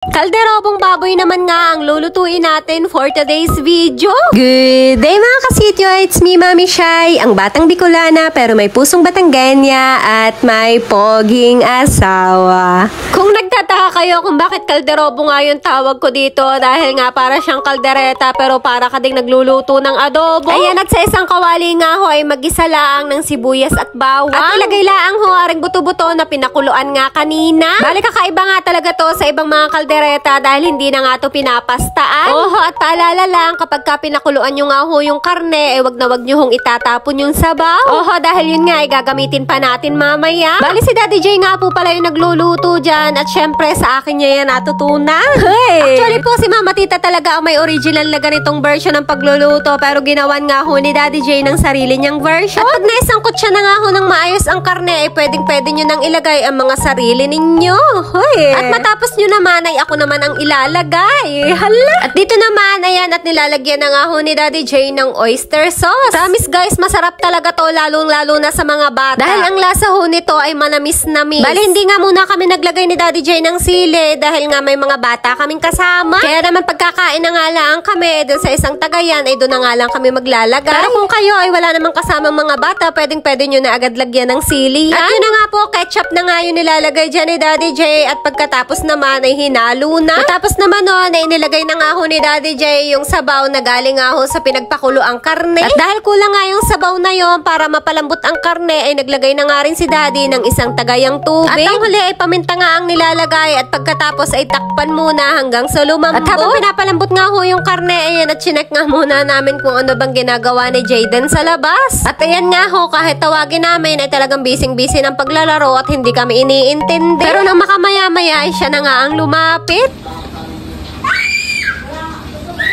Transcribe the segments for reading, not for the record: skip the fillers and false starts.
Kalderobong baboy naman nga ang lulutuin natin for today's video. Good day mga kasityo! It's me, Mami Shai, ang batang Bicolana pero may pusong Batanggenya at may poging asawa. Kung nagtataka kayo kung bakit kalderobo nga yung tawag ko dito dahil nga para siyang kaldereta pero para ka ding nagluluto ng adobo. Ayan, at sa isang kawali nga ho ay mag-isa laang ng sibuyas at bawang. At ilagay laang ho aring buto-buto na pinakuluan nga kanina. Balik kakaiba nga talaga to sa ibang mga kaldereta dahil hindi na nga to pinapastaan. Oho, at paalala lang kapag ka pinakuluan nyo nga ho yung karne, wag na wag nyo hong itatapon yung sabaw. Oho, dahil yun nga ay gagamitin pa natin mamaya. Bali si Daddy J nga po pala yung nagluluto dyan at syempre sa akin niya yan natutunan. Hey! Actually po si Mama Tita talaga ang may original na ganitong version ng pagluluto pero ginawan nga ho ni Daddy J ng sarili niyang version. At pag naisangkot siya na nga ho ng maayos ang karne, ay pwedeng-pwede nyo nang ilagay ang mga sarili ninyo. Hey! At matapos nyo naman ay ako naman ang ilalagay. Hala! At dito naman, ayan, at nilalagyan na nga ho ni Daddy J ng oyster sauce. Promise guys, masarap talaga to lalong-lalo na sa mga bata. Dahil ang lasa ho nito ay manamis-namis. Bali, hindi nga muna kami naglagay ni Daddy J ng sili dahil nga may mga bata kaming kasama. Kaya naman pagkakain na nga lang kami dun sa isang tagayan ay doon na nga lang kami maglalagay. Pero kung kayo ay wala namang kasamang mga bata, pwedeng-pwede nyo na agad lagyan ng sili. At yun na nga po, ketchup na nga yung nilalagay dyan ni Daddy J at pagkatapos naman ay hinalo na. Tapos naman noon ay inilagay na nga ho ni Daddy J yung sabaw na galing nga ho sa pinagpakulo ang karne. At dahil kulang nga yung sabaw na yon para mapalambot ang karne ay naglagay na nga rin si Daddy ng isang tagayang tubig. At ang huli ay paminta nga ang nilalagay at pagkatapos ay takpan muna hanggang sa lumambot. At habang pinapalambot nga ho yung karne, ayan, at chinek nga muna namin kung ano bang ginagawa ni Jayden sa labas. At ayan nga ho, kahit tawagin namin ay talagang busy-busy ng paglalaro at hindi kami iniintindi. Pero nang makamaya-maya ay siya na nga ang lumapit.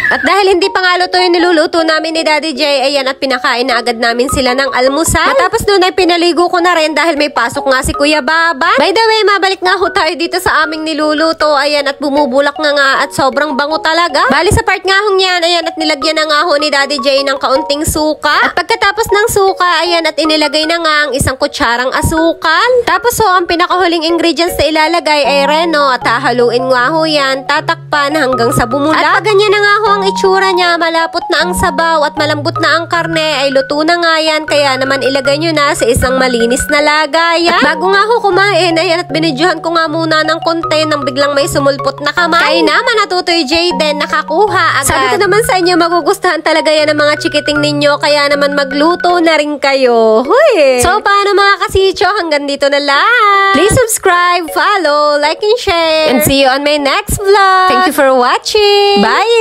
At dahil hindi pa nga luto yung niluluto namin ni Daddy J, ayan, at pinakain na agad namin sila ng almusal. Matapos nun ay pinaligo ko na rin dahil may pasok nga si Kuya Baba. By the way, mabalik nga ho tayo dito sa aming niluluto. Ayan, at bumubulak na nga at sobrang bango talaga. Bali sa part nga hong yan, ayan, at nilagyan na nga ho ni Daddy J ng kaunting suka. At pagkatapos ng suka, ayan, at inilagay na nga ang isang kutsarang asukal. Tapos ho, ang pinakahuling ingredients na ilalagay ay reno at hahaluin nga ho yan, tatakpan hanggang sa bumula. At pag ganyan na nga ho ang itsura niya, malapot na ang sabaw at malambot na ang karne, ay luto na nga yan. Kaya naman ilagay nyo na sa isang malinis na lagayan. At bago nga ho kumain, ayan, at binidyohan ko nga muna ng konti nang biglang may sumulpot na kamay. Kaya naman natutoy Jayden, nakakuha agad. Sabi ko naman sa inyo, magugustuhan talaga yan ng mga chikiting ninyo. Kaya naman magluto na rin kayo. Huy! So paano mga kasityo, hanggang dito na lang. Please subscribe, follow, like and share. And see you on my next vlog. Thank you for watching. Bye!